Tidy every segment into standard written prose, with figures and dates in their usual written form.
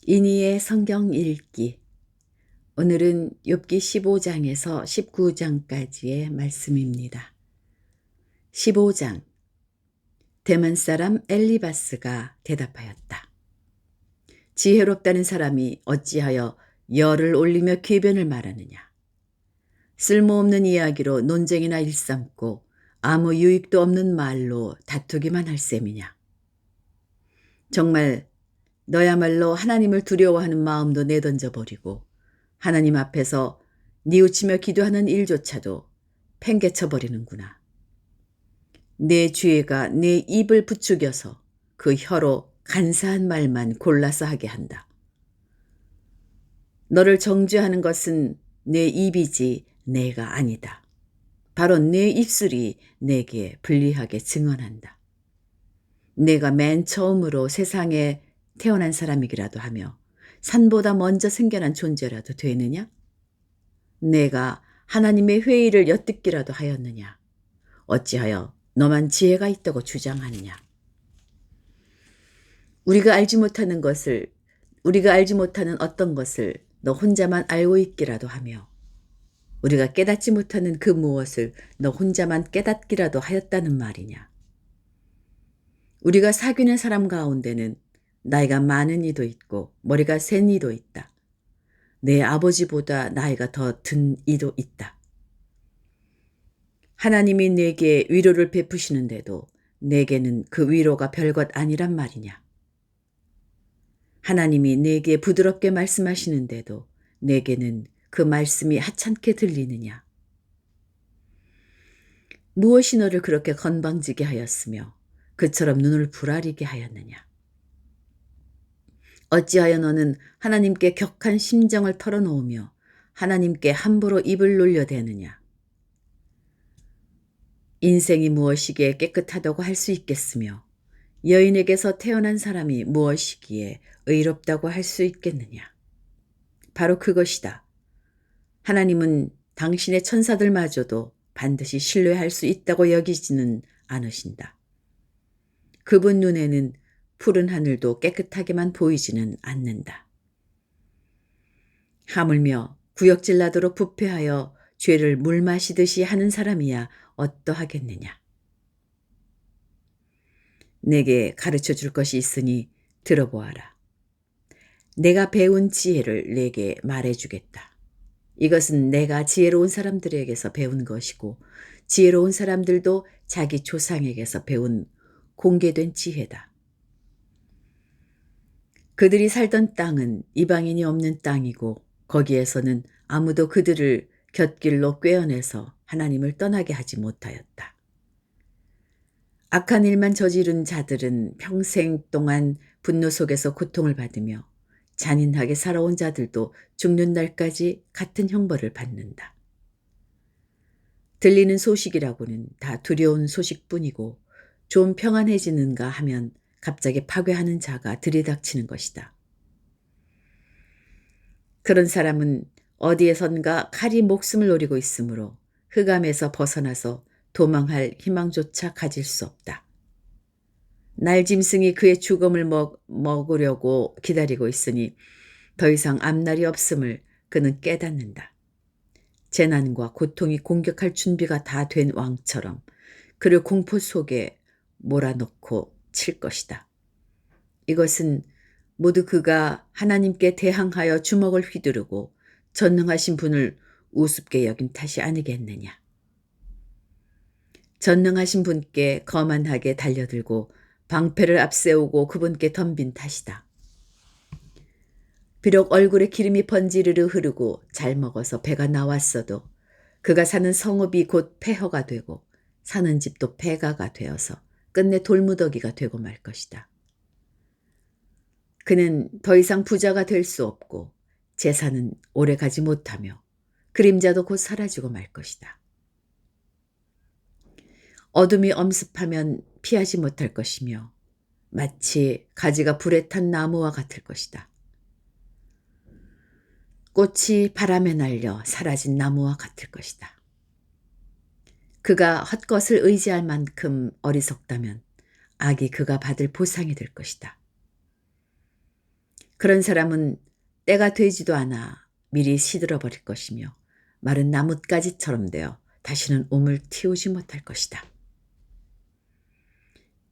이니의 성경 읽기. 오늘은 욥기 15장에서 19장까지의 말씀입니다. 15장. 대만 사람 엘리바스가 대답하였다. 지혜롭다는 사람이 어찌하여 열을 올리며 궤변을 말하느냐. 쓸모없는 이야기로 논쟁이나 일삼고 아무 유익도 없는 말로 다투기만 할 셈이냐. 정말 너야말로 하나님을 두려워하는 마음도 내던져 버리고 하나님 앞에서 뉘우치며 기도하는 일조차도 팽개쳐 버리는구나. 내 죄가 내 입을 부추겨서 그 혀로 간사한 말만 골라서 하게 한다. 너를 정죄하는 것은 내 입이지 내가 아니다. 바로 내 입술이 내게 불리하게 증언한다. 내가 맨 처음으로 세상에 태어난 사람이기라도 하며 산보다 먼저 생겨난 존재라도 되느냐? 내가 하나님의 회의를 엿듣기라도 하였느냐? 어찌하여 너만 지혜가 있다고 주장하느냐? 우리가 알지 못하는 어떤 것을 너 혼자만 알고 있기라도 하며 우리가 깨닫지 못하는 그 무엇을 너 혼자만 깨닫기라도 하였다는 말이냐? 우리가 사귀는 사람 가운데는 나이가 많은 이도 있고 머리가 센 이도 있다. 내 아버지보다 나이가 더 든 이도 있다. 하나님이 내게 위로를 베푸시는데도 내게는 그 위로가 별것 아니란 말이냐. 하나님이 내게 부드럽게 말씀하시는데도 내게는 그 말씀이 하찮게 들리느냐. 무엇이 너를 그렇게 건방지게 하였으며 그처럼 눈을 부라리게 하였느냐. 어찌하여 너는 하나님께 격한 심정을 털어놓으며 하나님께 함부로 입을 놀려대느냐. 인생이 무엇이기에 깨끗하다고 할 수 있겠으며 여인에게서 태어난 사람이 무엇이기에 의롭다고 할 수 있겠느냐. 바로 그것이다. 하나님은 당신의 천사들마저도 반드시 신뢰할 수 있다고 여기지는 않으신다. 그분 눈에는 푸른 하늘도 깨끗하게만 보이지는 않는다. 하물며 구역질 나도록 부패하여 죄를 물 마시듯이 하는 사람이야 어떠하겠느냐. 내게 가르쳐 줄 것이 있으니 들어보아라. 내가 배운 지혜를 내게 말해주겠다. 이것은 내가 지혜로운 사람들에게서 배운 것이고 지혜로운 사람들도 자기 조상에게서 배운 공개된 지혜다. 그들이 살던 땅은 이방인이 없는 땅이고 거기에서는 아무도 그들을 곁길로 꿰어내서 하나님을 떠나게 하지 못하였다. 악한 일만 저지른 자들은 평생 동안 분노 속에서 고통을 받으며 잔인하게 살아온 자들도 죽는 날까지 같은 형벌을 받는다. 들리는 소식이라고는 다 두려운 소식뿐이고 좀 평안해지는가 하면 갑자기 파괴하는 자가 들이닥치는 것이다. 그런 사람은 어디에선가 칼이 목숨을 노리고 있으므로 흑암에서 벗어나서 도망할 희망조차 가질 수 없다. 날짐승이 그의 죽음을 먹으려고 기다리고 있으니 더 이상 앞날이 없음을 그는 깨닫는다. 재난과 고통이 공격할 준비가 다 된 왕처럼 그를 공포 속에 몰아넣고 칠 것이다. 이것은 모두 그가 하나님께 대항하여 주먹을 휘두르고 전능하신 분을 우습게 여긴 탓이 아니겠느냐. 전능하신 분께 거만하게 달려들고 방패를 앞세우고 그분께 덤빈 탓이다. 비록 얼굴에 기름이 번지르르 흐르고 잘 먹어서 배가 나왔어도 그가 사는 성읍이 곧 폐허가 되고 사는 집도 폐가가 되어서 끝내 돌무더기가 되고 말 것이다. 그는 더 이상 부자가 될 수 없고 재산은 오래 가지 못하며 그림자도 곧 사라지고 말 것이다. 어둠이 엄습하면 피하지 못할 것이며 마치 가지가 불에 탄 나무와 같을 것이다. 꽃이 바람에 날려 사라진 나무와 같을 것이다. 그가 헛것을 의지할 만큼 어리석다면 악이 그가 받을 보상이 될 것이다. 그런 사람은 때가 되지도 않아 미리 시들어 버릴 것이며 마른 나뭇가지처럼 되어 다시는 움을 틔우지 못할 것이다.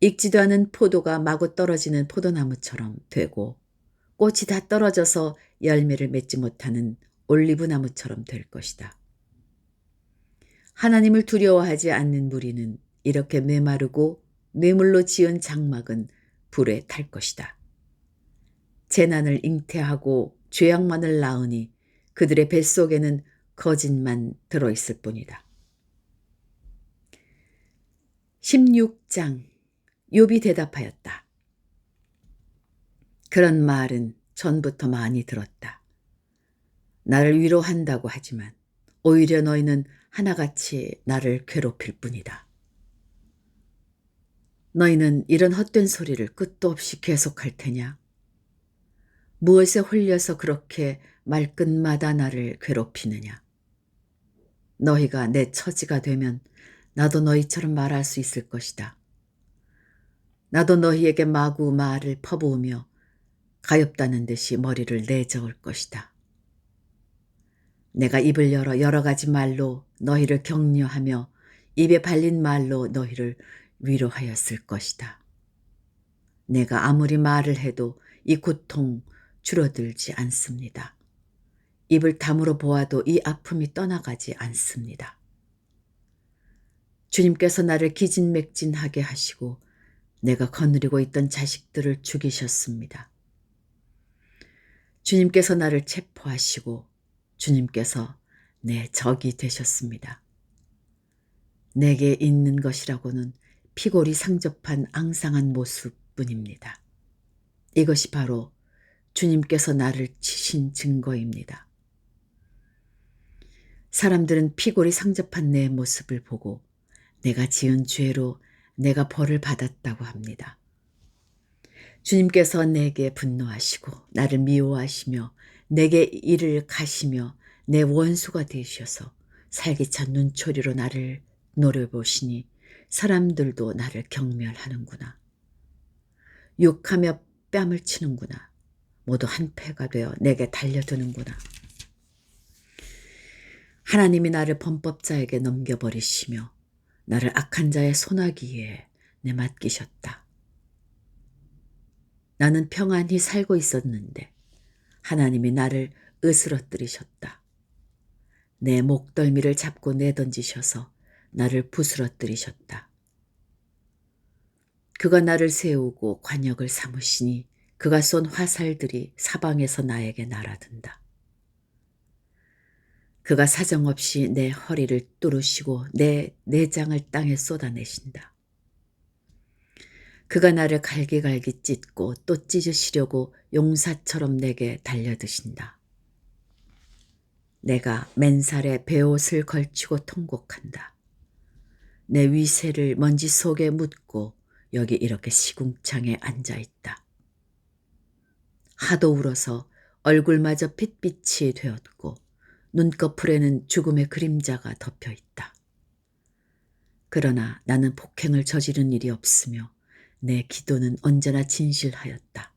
익지도 않은 포도가 마구 떨어지는 포도나무처럼 되고 꽃이 다 떨어져서 열매를 맺지 못하는 올리브 나무처럼 될 것이다. 하나님을 두려워하지 않는 무리는 이렇게 메마르고 뇌물로 지은 장막은 불에 탈 것이다. 재난을 잉태하고 죄악만을 낳으니 그들의 뱃속에는 거짓만 들어있을 뿐이다. 16장 욥이 대답하였다. 그런 말은 전부터 많이 들었다. 나를 위로한다고 하지만 오히려 너희는 하나같이 나를 괴롭힐 뿐이다. 너희는 이런 헛된 소리를 끝도 없이 계속할 테냐? 무엇에 홀려서 그렇게 말끝마다 나를 괴롭히느냐? 너희가 내 처지가 되면 나도 너희처럼 말할 수 있을 것이다. 나도 너희에게 마구 말을 퍼부으며 가엾다는 듯이 머리를 내저을 것이다. 내가 입을 열어 여러 가지 말로 너희를 격려하며 입에 발린 말로 너희를 위로하였을 것이다. 내가 아무리 말을 해도 이 고통 줄어들지 않습니다. 입을 다물어 보아도 이 아픔이 떠나가지 않습니다. 주님께서 나를 기진맥진하게 하시고 내가 거느리고 있던 자식들을 죽이셨습니다. 주님께서 나를 체포하시고 주님께서 내 적이 되셨습니다. 내게 있는 것이라고는 피골이 상접한 앙상한 모습뿐입니다. 이것이 바로 주님께서 나를 치신 증거입니다. 사람들은 피골이 상접한 내 모습을 보고 내가 지은 죄로 내가 벌을 받았다고 합니다. 주님께서 내게 분노하시고 나를 미워하시며 내게 이를 가시며 내 원수가 되셔서 살기찬 눈초리로 나를 노려보시니 사람들도 나를 경멸하는구나. 욕하며 뺨을 치는구나. 모두 한패가 되어 내게 달려드는구나. 하나님이 나를 범법자에게 넘겨버리시며 나를 악한 자의 손아귀에 내맡기셨다. 나는 평안히 살고 있었는데 하나님이 나를 으스러뜨리셨다. 내 목덜미를 잡고 내던지셔서 나를 부스러뜨리셨다. 그가 나를 세우고 관역을 삼으시니 그가 쏜 화살들이 사방에서 나에게 날아든다. 그가 사정없이 내 허리를 뚫으시고 내 내장을 땅에 쏟아내신다. 그가 나를 갈기갈기 찢고 또 찢으시려고 용사처럼 내게 달려드신다. 내가 맨살에 베옷을 걸치고 통곡한다. 내 위세를 먼지 속에 묻고 여기 이렇게 시궁창에 앉아있다. 하도 울어서 얼굴마저 핏빛이 되었고 눈꺼풀에는 죽음의 그림자가 덮여있다. 그러나 나는 폭행을 저지른 일이 없으며 내 기도는 언제나 진실하였다.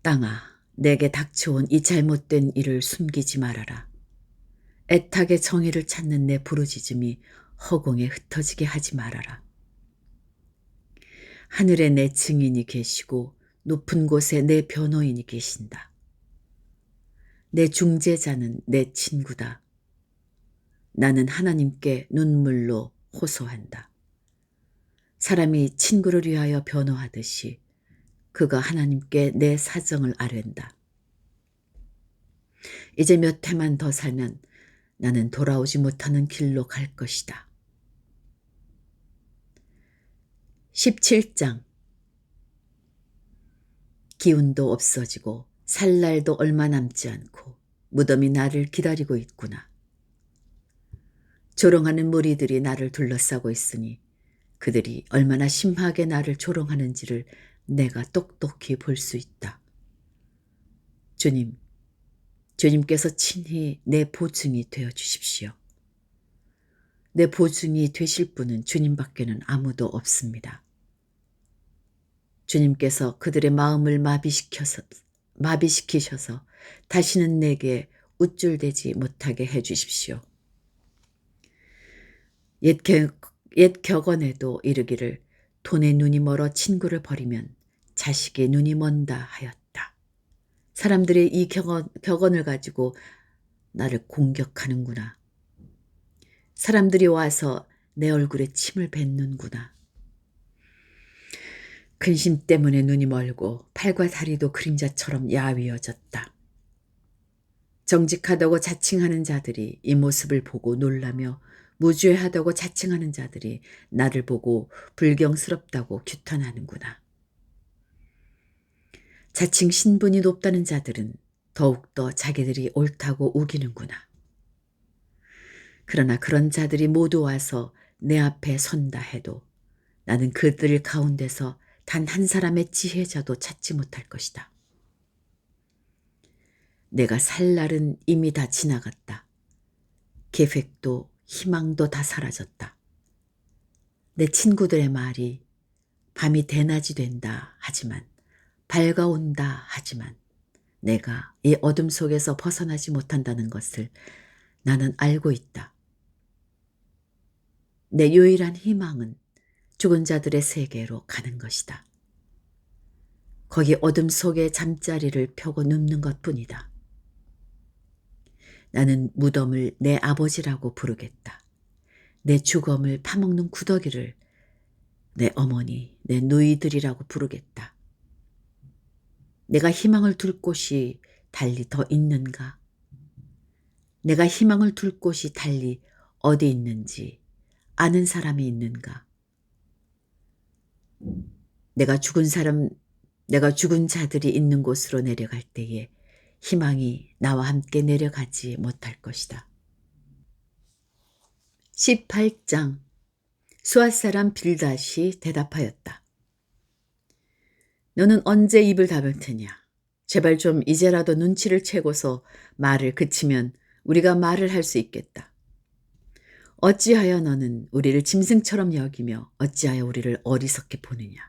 땅아, 내게 닥쳐온 이 잘못된 일을 숨기지 말아라. 애타게 정의를 찾는 내 부르짖음이 허공에 흩어지게 하지 말아라. 하늘에 내 증인이 계시고 높은 곳에 내 변호인이 계신다. 내 중재자는 내 친구다. 나는 하나님께 눈물로 호소한다. 사람이 친구를 위하여 변호하듯이 그가 하나님께 내 사정을 아뢰는다. 이제 몇 해만 더 살면 나는 돌아오지 못하는 길로 갈 것이다. 17장 기운도 없어지고 살 날도 얼마 남지 않고 무덤이 나를 기다리고 있구나. 조롱하는 무리들이 나를 둘러싸고 있으니 그들이 얼마나 심하게 나를 조롱하는지를 내가 똑똑히 볼 수 있다. 주님께서 친히 내 보증이 되어 주십시오. 내 보증이 되실 분은 주님밖에는 아무도 없습니다. 주님께서 그들의 마음을 마비시키셔서 다시는 내게 우쭐대지 못하게 해 주십시오. 옛 격언에도 이르기를 돈에 눈이 멀어 친구를 버리면 자식의 눈이 먼다 하였다. 사람들이 이 격언을 가지고 나를 공격하는구나. 사람들이 와서 내 얼굴에 침을 뱉는구나. 근심 때문에 눈이 멀고 팔과 다리도 그림자처럼 야위어졌다. 정직하다고 자칭하는 자들이 이 모습을 보고 놀라며 무죄하다고 자칭하는 자들이 나를 보고 불경스럽다고 규탄하는구나. 자칭 신분이 높다는 자들은 더욱더 자기들이 옳다고 우기는구나. 그러나 그런 자들이 모두 와서 내 앞에 선다 해도 나는 그들 가운데서 단 한 사람의 지혜자도 찾지 못할 것이다. 내가 살 날은 이미 다 지나갔다. 계획도 희망도 다 사라졌다. 내 친구들의 말이 밤이 대낮이 된다 하지만 밝아온다 하지만 내가 이 어둠 속에서 벗어나지 못한다는 것을 나는 알고 있다. 내 유일한 희망은 죽은 자들의 세계로 가는 것이다. 거기 어둠 속에 잠자리를 펴고 눕는 것뿐이다. 나는 무덤을 내 아버지라고 부르겠다. 내 주검을 파먹는 구더기를 내 어머니, 내 누이들이라고 부르겠다. 내가 희망을 둘 곳이 달리 더 있는가? 내가 희망을 둘 곳이 달리 어디 있는지 아는 사람이 있는가? 내가 죽은 자들이 있는 곳으로 내려갈 때에 희망이 나와 함께 내려가지 못할 것이다. 18장 수앗 사람 빌닷이 대답하였다. 너는 언제 입을 닫을 테냐? 제발 좀 이제라도 눈치를 채고서 말을 그치면 우리가 말을 할 수 있겠다. 어찌하여 너는 우리를 짐승처럼 여기며 어찌하여 우리를 어리석게 보느냐?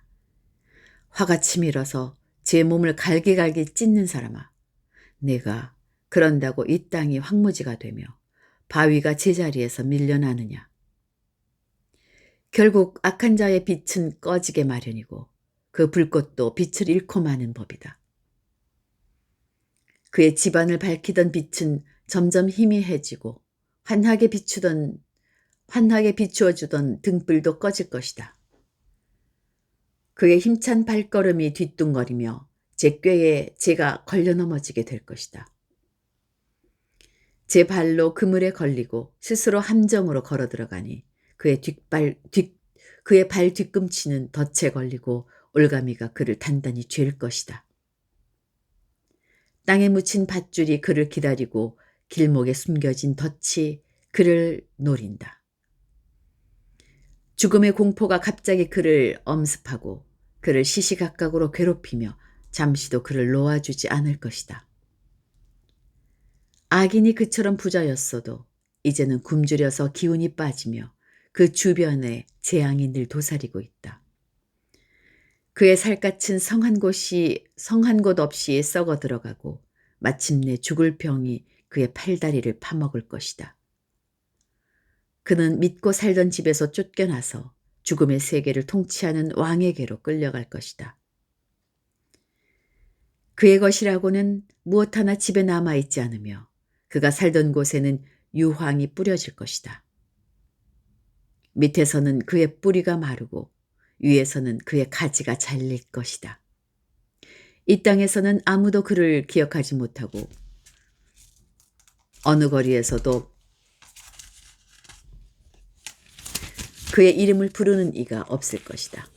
화가 치밀어서 제 몸을 갈기갈기 찢는 사람아, 내가 그런다고 이 땅이 황무지가 되며 바위가 제자리에서 밀려나느냐? 결국 악한 자의 빛은 꺼지게 마련이고 그 불꽃도 빛을 잃고 마는 법이다. 그의 집안을 밝히던 빛은 점점 희미해지고 환하게 비추어주던 등불도 꺼질 것이다. 그의 힘찬 발걸음이 뒤뚱거리며 제 꾀에 제가 걸려 넘어지게 될 것이다. 제 발로 그물에 걸리고 스스로 함정으로 걸어 들어가니 그의 발 뒤꿈치는 덫에 걸리고 올가미가 그를 단단히 쥘 것이다. 땅에 묻힌 밧줄이 그를 기다리고 길목에 숨겨진 덫이 그를 노린다. 죽음의 공포가 갑자기 그를 엄습하고 그를 시시각각으로 괴롭히며 잠시도 그를 놓아주지 않을 것이다. 악인이 그처럼 부자였어도 이제는 굶주려서 기운이 빠지며 그 주변에 재앙이 늘 도사리고 있다. 그의 살갗은 성한 곳 없이 썩어 들어가고 마침내 죽을 병이 그의 팔다리를 파먹을 것이다. 그는 믿고 살던 집에서 쫓겨나서 죽음의 세계를 통치하는 왕에게로 끌려갈 것이다. 그의 것이라고는 무엇 하나 집에 남아있지 않으며 그가 살던 곳에는 유황이 뿌려질 것이다. 밑에서는 그의 뿌리가 마르고 위에서는 그의 가지가 잘릴 것이다. 이 땅에서는 아무도 그를 기억하지 못하고 어느 거리에서도 그의 이름을 부르는 이가 없을 것이다.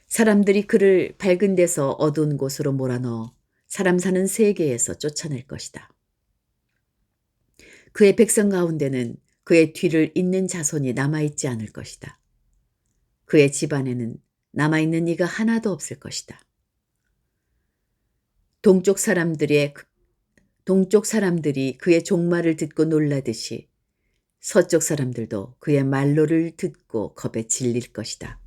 사람들이 그를 밝은 데서 어두운 곳으로 몰아넣어 사람 사는 세계에서 쫓아낼 것이다. 그의 백성 가운데는 그의 뒤를 잇는 자손이 남아있지 않을 것이다. 그의 집안에는 남아있는 이가 하나도 없을 것이다. 동쪽 사람들이 그의 종말을 듣고 놀라듯이 서쪽 사람들도 그의 말로를 듣고 겁에 질릴 것이다.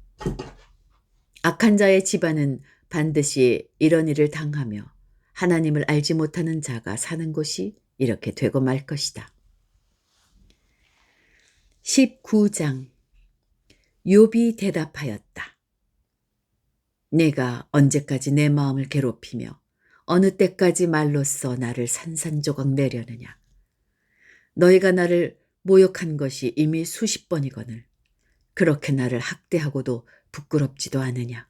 악한 자의 집안은 반드시 이런 일을 당하며 하나님을 알지 못하는 자가 사는 곳이 이렇게 되고 말 것이다. 19장 욥이 대답하였다. 내가 언제까지 내 마음을 괴롭히며 어느 때까지 말로써 나를 산산조각 내려느냐. 너희가 나를 모욕한 것이 이미 수십 번이거늘 그렇게 나를 학대하고도 부끄럽지도 않으냐.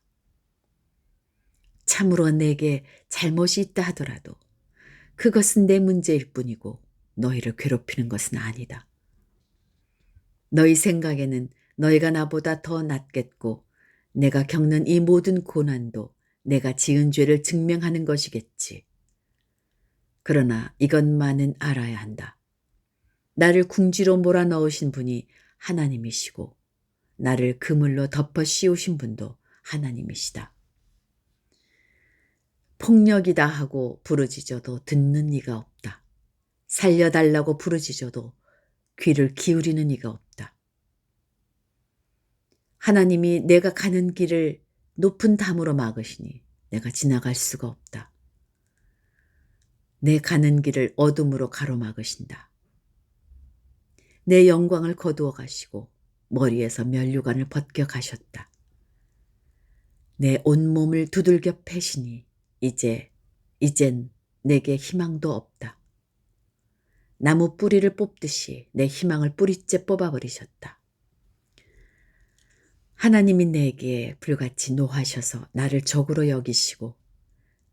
참으로 내게 잘못이 있다 하더라도 그것은 내 문제일 뿐이고 너희를 괴롭히는 것은 아니다. 너희 생각에는 너희가 나보다 더 낫겠고 내가 겪는 이 모든 고난도 내가 지은 죄를 증명하는 것이겠지. 그러나 이것만은 알아야 한다. 나를 궁지로 몰아넣으신 분이 하나님이시고 나를 그물로 덮어 씌우신 분도 하나님이시다. 폭력이다 하고 부르짖어도 듣는 이가 없다. 살려달라고 부르짖어도 귀를 기울이는 이가 없다. 하나님이 내가 가는 길을 높은 담으로 막으시니 내가 지나갈 수가 없다. 내 가는 길을 어둠으로 가로막으신다. 내 영광을 거두어 가시고 머리에서 면류관을 벗겨 가셨다. 내 온몸을 두들겨 패시니 이젠 내게 희망도 없다. 나무 뿌리를 뽑듯이 내 희망을 뿌리째 뽑아버리셨다. 하나님이 내게 불같이 노하셔서 나를 적으로 여기시고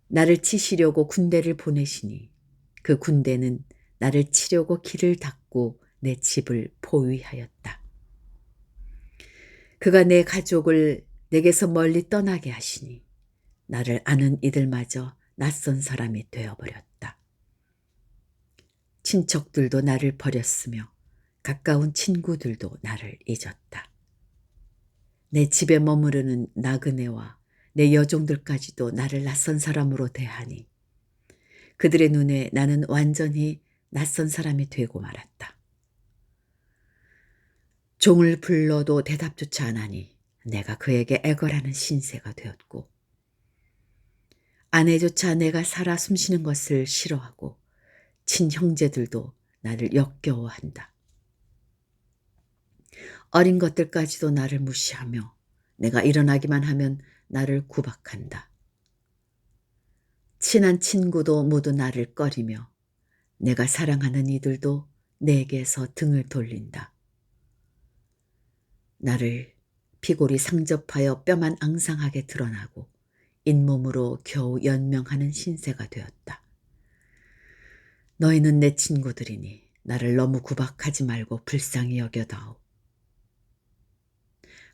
나를 치시려고 군대를 보내시니 그 군대는 나를 치려고 길을 닫고 내 집을 포위하였다. 그가 내 가족을 내게서 멀리 떠나게 하시니 나를 아는 이들마저 낯선 사람이 되어버렸다. 친척들도 나를 버렸으며 가까운 친구들도 나를 잊었다. 내 집에 머무르는 나그네와 내 여종들까지도 나를 낯선 사람으로 대하니 그들의 눈에 나는 완전히 낯선 사람이 되고 말았다. 종을 불러도 대답조차 안 하니 내가 그에게 애걸하는 신세가 되었고 아내조차 내가 살아 숨쉬는 것을 싫어하고 친형제들도 나를 역겨워한다. 어린 것들까지도 나를 무시하며 내가 일어나기만 하면 나를 구박한다. 친한 친구도 모두 나를 꺼리며 내가 사랑하는 이들도 내게서 등을 돌린다. 나를 피골이 상접하여 뼈만 앙상하게 드러나고 잇몸으로 겨우 연명하는 신세가 되었다. 너희는 내 친구들이니 나를 너무 구박하지 말고 불쌍히 여겨다오.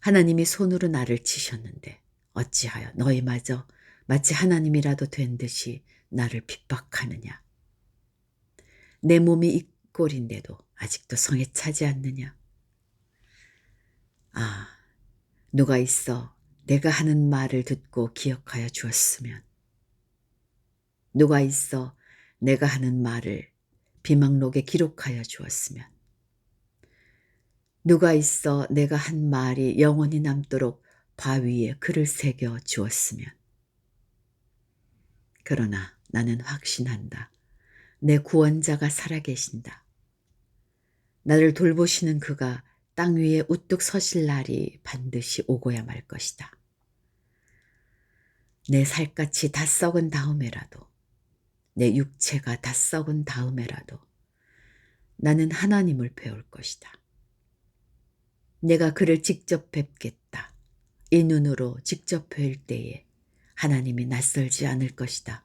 하나님이 손으로 나를 치셨는데 어찌하여 너희마저 마치 하나님이라도 된 듯이 나를 핍박하느냐. 내 몸이 이 꼴인데도 아직도 성에 차지 않느냐. 아, 누가 있어 내가 하는 말을 듣고 기억하여 주었으면. 누가 있어 내가 하는 말을 비망록에 기록하여 주었으면. 누가 있어 내가 한 말이 영원히 남도록 바위에 글을 새겨 주었으면. 그러나 나는 확신한다. 내 구원자가 살아계신다. 나를 돌보시는 그가 땅 위에 우뚝 서실 날이 반드시 오고야 말 것이다. 내 살갗이 다 썩은 다음에라도 내 육체가 다 썩은 다음에라도 나는 하나님을 배울 것이다. 내가 그를 직접 뵙겠다. 이 눈으로 직접 뵐 때에 하나님이 낯설지 않을 것이다.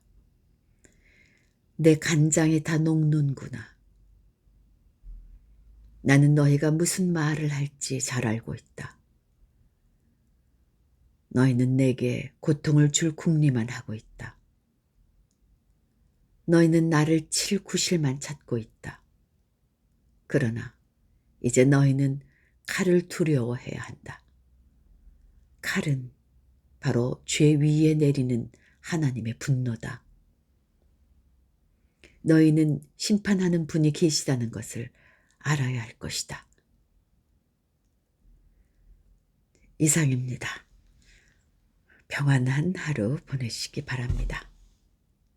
내 간장이 다 녹는구나. 나는 너희가 무슨 말을 할지 잘 알고 있다. 너희는 내게 고통을 줄 궁리만 하고 있다. 너희는 나를 칠 구실만 찾고 있다. 그러나 이제 너희는 칼을 두려워해야 한다. 칼은 바로 죄 위에 내리는 하나님의 분노다. 너희는 심판하는 분이 계시다는 것을 알아야 할 것이다. 이상입니다. 평안한 하루 보내시기 바랍니다.